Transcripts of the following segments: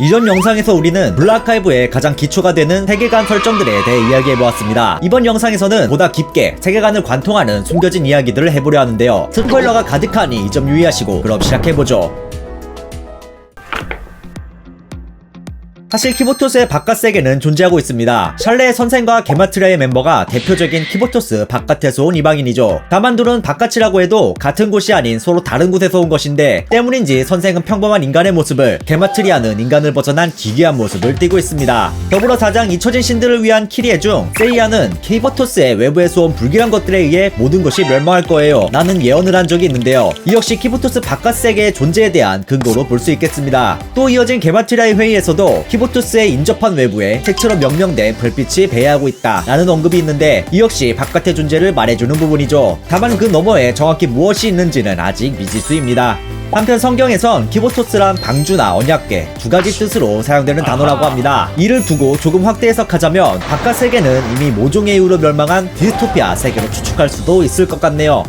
이전 영상에서 우리는 블루아카이브의 가장 기초가 되는 세계관 설정들에 대해 이야기해보았습니다. 이번 영상에서는 보다 깊게 세계관을 관통하는 숨겨진 이야기들을 해보려 하는데요. 스포일러가 가득하니 이 점 유의하시고 그럼 시작해보죠. 사실 키보토스의 바깥 세계는 존재하고 있습니다. 샬레의 선생과 게마트리아의 멤버가 대표적인 키보토스 바깥에서 온 이방인이죠. 다만 둘은 바깥이라고 해도 같은 곳이 아닌 서로 다른 곳에서 온 것인데 때문인지 선생은 평범한 인간의 모습을, 게마트리아는 인간을 벗어난 기괴한 모습을 띠고 있습니다. 더불어 가장 잊혀진 신들을 위한 키리에 중 세이야는 키보토스의 외부에서 온 불길한 것들에 의해 모든 것이 멸망할 거예요 라는 예언을 한 적이 있는데요. 이 역시 키보토스 바깥 세계의 존재에 대한 근거로 볼 수 있겠습니다. 또 이어진 게마트리아의 회의에서도 키보토스의 인접한 외부에 색채로 명명된 별빛이 배회하고 있다 라는 언급이 있는데 이 역시 바깥의 존재를 말해주는 부분이죠. 다만 그 너머에 정확히 무엇이 있는지는 아직 미지수입니다. 한편 성경에선 키보토스란 방주나 언약계 두 가지 뜻으로 사용되는 단어라고 합니다. 이를 두고 조금 확대 해석하자면 바깥 세계는 이미 모종의 이유로 멸망한 디스토피아 세계로 추측할 수도 있을 것 같네요.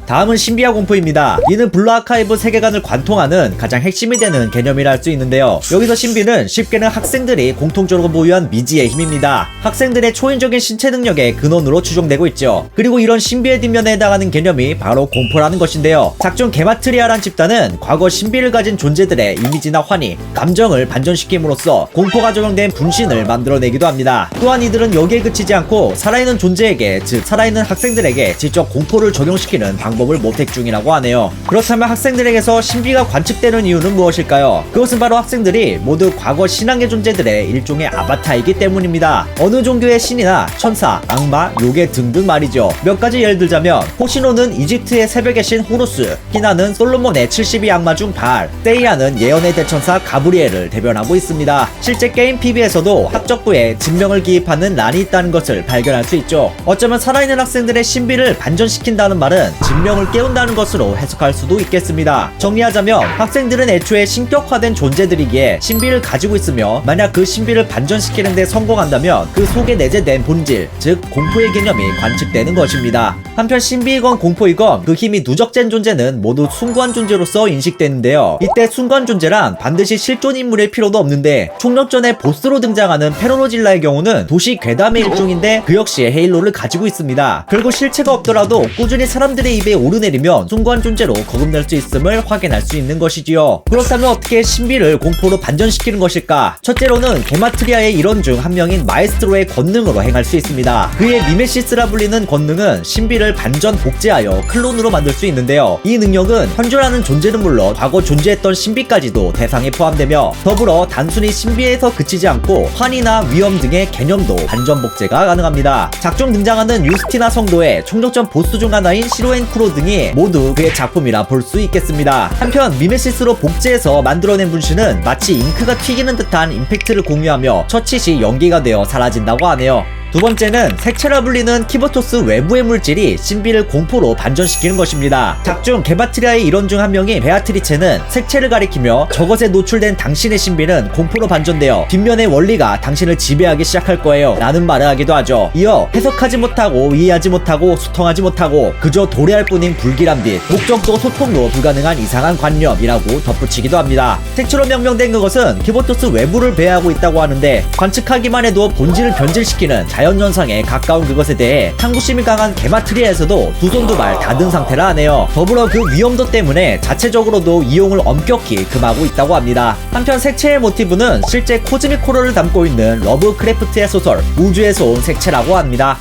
다음은 신비와 공포입니다. 이는 블루아카이브 세계관을 관통하는 가장 핵심이 되는 개념이라 할 수 있는데요. 여기서 신비는 쉽게는 학생들이 공통적으로 보유한 미지의 힘입니다. 학생들의 초인적인 신체 능력의 근원으로 추정되고 있죠. 그리고 이런 신비의 뒷면에 해당하는 개념이 바로 공포라는 것인데요. 작중 게마트리아란 집단은 과거 신비를 가진 존재들의 이미지나 환희, 감정을 반전시킴으로써 공포가 적용된 분신을 만들어내기도 합니다. 또한 이들은 여기에 그치지 않고 살아있는 존재에게, 즉 살아있는 학생들에게 직접 공포를 적용시키는 방법을 모색 중이라고 하네요. 그렇다면 학생들에게서 신비가 관측되는 이유는 무엇일까요? 그것은 바로 학생들이 모두 과거 신앙의 존재들의 일종의 아바타이기 때문입니다. 어느 종교의 신이나 천사, 악마, 요괴 등등 말이죠. 몇 가지 예를 들자면 호시노는 이집트의 새벽의 신 호루스, 히나는 솔로몬의 72 악마 중 바알, 세이야는 예언의 대천사 가브리엘을 대변하고 있습니다. 실제 게임 PB에서도 학적부에 진명을 기입하는 란이 있다는 것을 발견할 수 있죠. 어쩌면 살아있는 학생들의 신비를 반전시킨다는 말은 진명을 깨운다는 것으로 해석할 수도 있겠습니다. 정리하자면 학생들은 애초에 신격화된 존재들이기에 신비를 가지고 있으며 만약 그 신비를 반전시키는 데 성공한다면 그 속에 내재된 본질, 즉 공포의 개념이 관측되는 것입니다. 한편 신비이건 공포이건 그 힘이 누적된 존재는 모두 숭고한 존재로서 인식되는데요. 이때 숭고한 존재란 반드시 실존 인물일 필요도 없는데 총력전의 보스로 등장하는 페로노질라의 경우는 도시 괴담의 일종인데 그 역시 헤일로를 가지고 있습니다. 결국 실체가 없더라도 꾸준히 사람들의 입에 오르내리면 숭고한 존재로 거듭날 수 있음을 확인할 수 있는 것이지요. 그렇다면 어떻게 신비를 공포로 반전시키는 것일까? 첫째로는 게마트리아의 일원 중 한 명인 마에스트로의 권능으로 행할 수 있습니다. 그의 미메시스라 불리는 권능은 신비를 반전 복제하여 클론으로 만들 수 있는데요. 이 능력은 현존하는 존재는 물론 과거 존재했던 신비까지도 대상에 포함되며 더불어 단순히 신비에서 그치지 않고 환희나 위험 등의 개념도 반전 복제가 가능합니다. 작중 등장하는 유스티나 성도의 총력전 보스 중 하나인 시로엔 쿠로 등이 모두 그의 작품이라 볼 수 있겠습니다. 한편 미메시스로 복제해서 만들어낸 분신은 마치 잉크가 튀기는 듯한 임팩트를 공유하며 처치 시 연기가 되어 사라진다고 하네요. 두 번째는 색채라 불리는 키보토스 외부의 물질이 신비를 공포로 반전시키는 것입니다. 작중 게마트리아의 일원 중 한 명인 베아트리체는 색채를 가리키며 저것에 노출된 당신의 신비는 공포로 반전되어 뒷면의 원리가 당신을 지배하기 시작할 거예요 라는 말을 하기도 하죠. 이어 해석하지 못하고 이해하지 못하고 소통하지 못하고 그저 도래할 뿐인 불길한 빛, 목적도 소통도 불가능한 이상한 관념이라고 덧붙이기도 합니다. 색채로 명명된 그것은 키보토스 외부를 배회하고 있다고 하는데 관측하기만 해도 본질을 변질시키는 자연현상에 가까운 그것에 대해 탐구심이 강한 게마트리아에서도 두 손 두 발 다 든 상태라 하네요. 더불어 그 위험도 때문에 자체적으로도 이용을 엄격히 금하고 있다고 합니다. 한편 색채의 모티브는 실제 코즈믹 호러를 담고 있는 러브크래프트의 소설 우주에서 온 색채라고 합니다.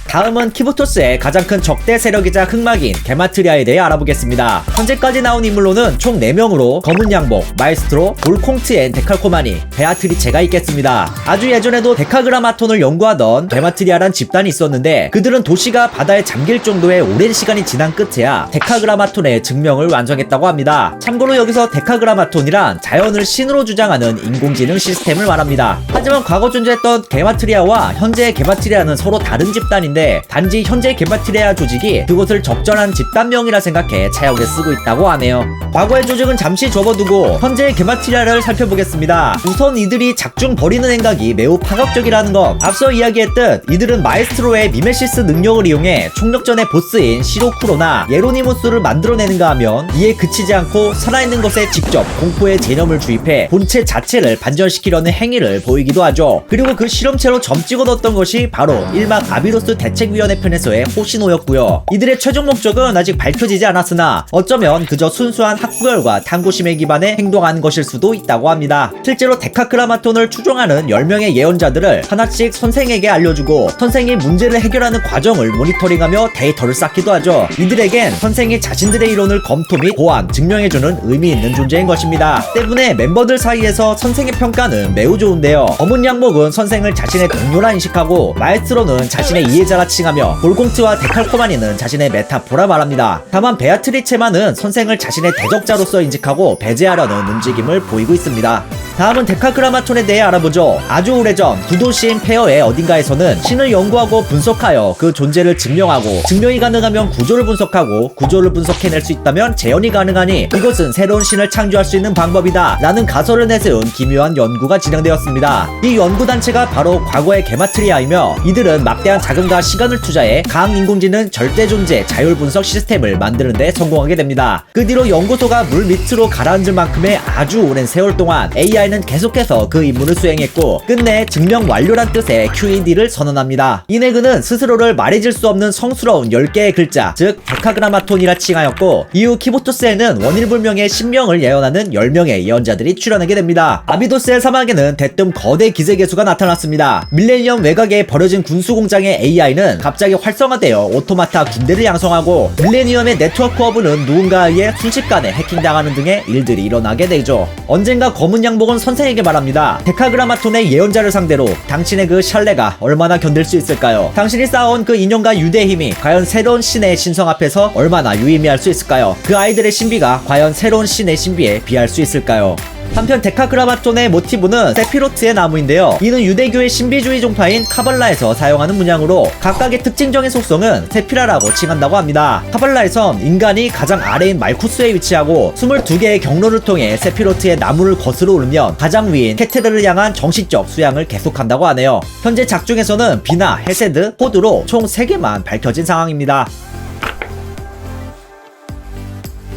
다음은 키보토스의 가장 큰 적대 세력이자 흑막인 게마트리아에 대해 알아보겠습니다. 현재까지 나온 인물로는 총 4명으로 검은 양복, 마에스트로, 볼콩트엔 데칼코마니, 베아트리체가 있겠습니다. 아주 예전에도 데카그라마톤을 연구하던 게마트리아란 집단이 있었는데 그들은 도시가 바다에 잠길 정도의 오랜 시간이 지난 끝에야 데카그라마톤의 증명을 완성했다고 합니다. 참고로 여기서 데카그라마톤이란 자연을 신으로 주장하는 인공지능 시스템을 말합니다. 하지만 과거 존재했던 게마트리아와 현재의 게마트리아는 서로 다른 집단인데 있는데 단지 현재 게마트리아 조직이 그곳을 적절한 집단명이라 생각해 차역에 쓰고 있다고 하네요. 과거의 조직은 잠시 접어두고 현재의 게마트리아를 살펴보겠습니다. 우선 이들이 작중 버리는 행각이 매우 파격적이라는 것. 앞서 이야기했듯 이들은 마에스트로의 미메시스 능력을 이용해 총력전의 보스인 시로쿠로나 예로니모스를 만들어내는가 하면 이에 그치지 않고 살아있는 것에 직접 공포의 개념을 주입해 본체 자체를 반전시키려는 행위를 보이기도 하죠. 그리고 그 실험체로 점 찍어 넣었던 것이 바로 1막 아비로스 대책위원회 편에서의 호시노였고요. 이들의 최종 목적은 아직 밝혀지지 않았으나 어쩌면 그저 순수한 학구열과 탐구심에 기반해 행동하는 것일 수도 있다고 합니다. 실제로 데카크라마톤을 추종하는 10명의 예언자들을 하나씩 선생에게 알려주고 선생이 문제를 해결하는 과정을 모니터링하며 데이터를 쌓기도 하죠. 이들에겐 선생이 자신들의 이론을 검토 및 보완, 증명해주는 의미 있는 존재인 것입니다. 때문에 멤버들 사이에서 선생의 평가는 매우 좋은데요. 검은 양목은 선생을 자신의 동료라 인식하고 마에스트로는 자신의 이해자라 칭하며 볼공트와 데칼코마니는 자신의 메타포라 말합니다. 다만 베아트리체만은 선생을 자신의 대적자로서 인식하고 배제하려는 움직임을 보이고 있습니다. 다음은 데카크라마톤에 대해 알아보죠. 아주 오래전 구도시인 페어의 어딘가에서는 신을 연구하고 분석하여 그 존재를 증명하고 증명이 가능하면 구조를 분석하고 구조를 분석해낼 수 있다면 재현이 가능하니 이것은 새로운 신을 창조할 수 있는 방법이다 라는 가설을 내세운 기묘한 연구가 진행되었습니다. 이 연구단체가 바로 과거의 게마트리아이며 이들은 막대한 자금과 시간을 투자해 강인공지능 절대존재 자율분석 시스템을 만드는 데 성공하게 됩니다. 그 뒤로 연구소가 물 밑으로 가라앉을 만큼의 아주 오랜 세월 동안 AI는 계속해서 그 임무를 수행했고 끝내 증명 완료란 뜻의 QED를 선언합니다. 이내 그는 스스로를 말해질 수 없는 성스러운 10개의 글자 즉 데카그라마톤이라 칭하였고 이후 키보토스에는 원일불명의 신명을 예언하는 10명의 예언자들이 출연하게 됩니다. 아비도스의 사막에는 대뜸 거대 기세계수가 나타났습니다. 밀레니엄 외곽에 버려진 군수공장의 AI는 갑자기 활성화되어 오토마타 군대를 양성하고 밀레니엄의 네트워크 허브는 누군가에 의해 순식간에 해킹당하는 등의 일들이 일어나게 되죠. 언젠가 검은 양복은 선생에게 말합니다. 데카그라마톤의 예언자를 상대로 당신의 그 샬레가 얼마나 견딜 수 있을까요? 당신이 쌓아온 그 인연과 유대의 힘이 과연 새로운 신의 신성 앞에서 얼마나 유의미할 수 있을까요? 그 아이들의 신비가 과연 새로운 신의 신비에 비할 수 있을까요? 한편 데카그라마톤의 모티브는 세피로트의 나무인데요. 이는 유대교의 신비주의 종파인 카발라에서 사용하는 문양으로 각각의 특징적인 속성은 세피라라고 칭한다고 합니다. 카발라에선 인간이 가장 아래인 말쿠스에 위치하고 22개의 경로를 통해 세피로트의 나무를 거스러 오르면 가장 위인 케테르를 향한 정신적 수양을 계속한다고 하네요. 현재 작중에서는 비나, 헤세드, 호드로 총 3개만 밝혀진 상황입니다.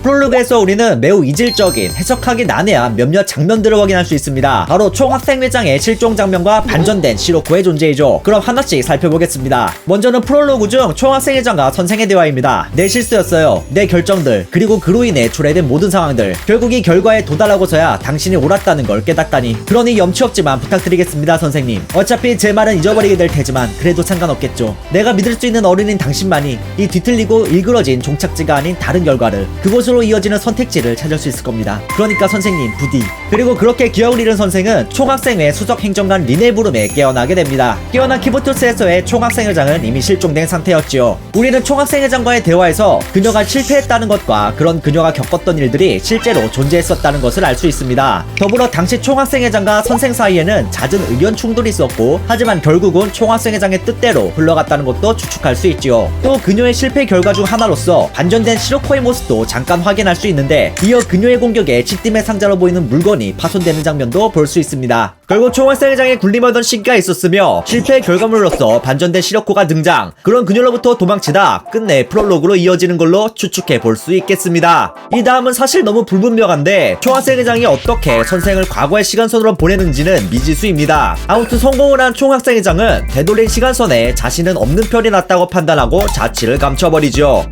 프롤로그에서 우리는 매우 이질적인 해석하기 난해한 몇몇 장면들을 확인할 수 있습니다. 바로 총학생회장의 실종 장면과 반전된 시로코의 존재이죠. 그럼 하나씩 살펴보겠습니다. 먼저는 프롤로그 중 총학생회장과 선생의 대화입니다. 내 실수였어요. 내 결정들 그리고 그로 인해 초래된 모든 상황들 결국 이 결과에 도달하고서야 당신이 옳았다는 걸 깨닫다니 그러니 염치 없지만 부탁드리겠습니다 선생님. 어차피 제 말은 잊어버리게 될 테지만 그래도 상관없겠죠. 내가 믿을 수 있는 어른인 당신만이 이 뒤틀리고 일그러진 종착지가 아닌 다른 결과를 그곳으로 이어지는 선택지를 찾을 수 있을 겁니다. 그러니까 선생님 부디. 그리고 그렇게 기억을 잃은 선생은 총학생회 수석행정관 리네부름에 깨어나게 됩니다. 깨어난 키보토스에서의 총학생회장은 이미 실종된 상태였지요. 우리는 총학생회장과의 대화에서 그녀가 실패했다는 것과 그런 그녀가 겪었던 일들이 실제로 존재했었다는 것을 알 수 있습니다. 더불어 당시 총학생회장과 선생 사이에는 잦은 의견 충돌이 있었고 하지만 결국은 총학생회장의 뜻대로 흘러갔다는 것도 추측할 수 있지요. 또 그녀의 실패 결과 중 하나로서 반전된 시로코의 모습도 잠깐 확인할 수 있는데 이어 그녀의 공격에 치팀의 상자로 보이는 물건이 파손되는 장면도 볼 수 있습니다. 결국 총학생회장에 군림하던 시기가 있었으며 실패의 결과물로서 반전된 시로코가 등장 그런 그녀로부터 도망치다 끝내 프롤로그로 이어지는 걸로 추측해 볼 수 있겠습니다. 이 다음은 사실 너무 불분명한데 총학생회장이 어떻게 선생을 과거의 시간선으로 보내는지는 미지수입니다. 아무튼 성공을 한 총학생회장은 되돌린 시간선에 자신은 없는 편이 낫다고 판단하고 자취를 감춰버리죠.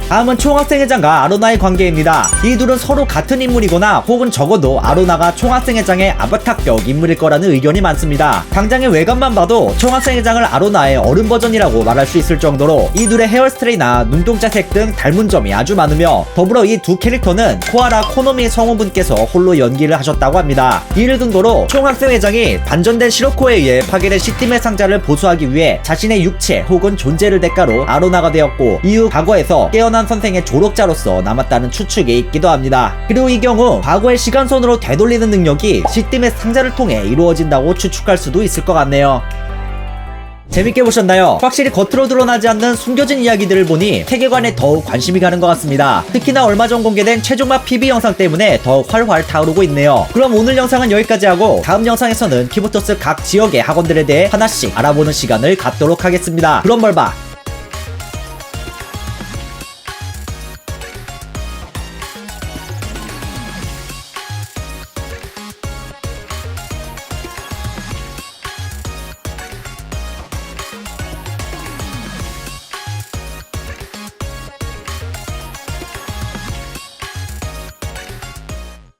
다음은 총학생회장과 아로나의 관계입니다. 이 둘은 서로 같은 인물이거나 혹은 적어도 아로나가 총학생회장의 아바타격 인물일 거라는 의견이 많습니다. 당장의 외관만 봐도 총학생회장을 아로나의 어른 버전이라고 말할 수 있을 정도로 이 둘의 헤어스타일이나 눈동자색 등 닮은 점이 아주 많으며 더불어 이 두 캐릭터는 코아라 코노미 성우분께서 홀로 연기를 하셨다고 합니다. 이를 근거로 총학생회장이 반전된 시로코에 의해 파괴된 시팀의 상자를 보수하기 위해 자신의 육체 혹은 존재를 대가로 아로나가 되었고 이후 과거에서 깨어난 선생의 조력자로서 남았다는 추측이 있기도 합니다. 그리고 이 경우 과거의 시간선으로 되돌리는 능력이 시팀의 상자를 통해 이루어진다고 추측할 수도 있을 것 같네요. 재밌게 보셨나요? 확실히 겉으로 드러나지 않는 숨겨진 이야기들을 보니 세계관에 더욱 관심이 가는 것 같습니다. 특히나 얼마 전 공개된 최종막 PB 영상 때문에 더욱 활활 타오르고 있네요. 그럼 오늘 영상은 여기까지 하고 다음 영상에서는 키보토스 각 지역의 학원들에 대해 하나씩 알아보는 시간을 갖도록 하겠습니다. 그럼 뭘 봐.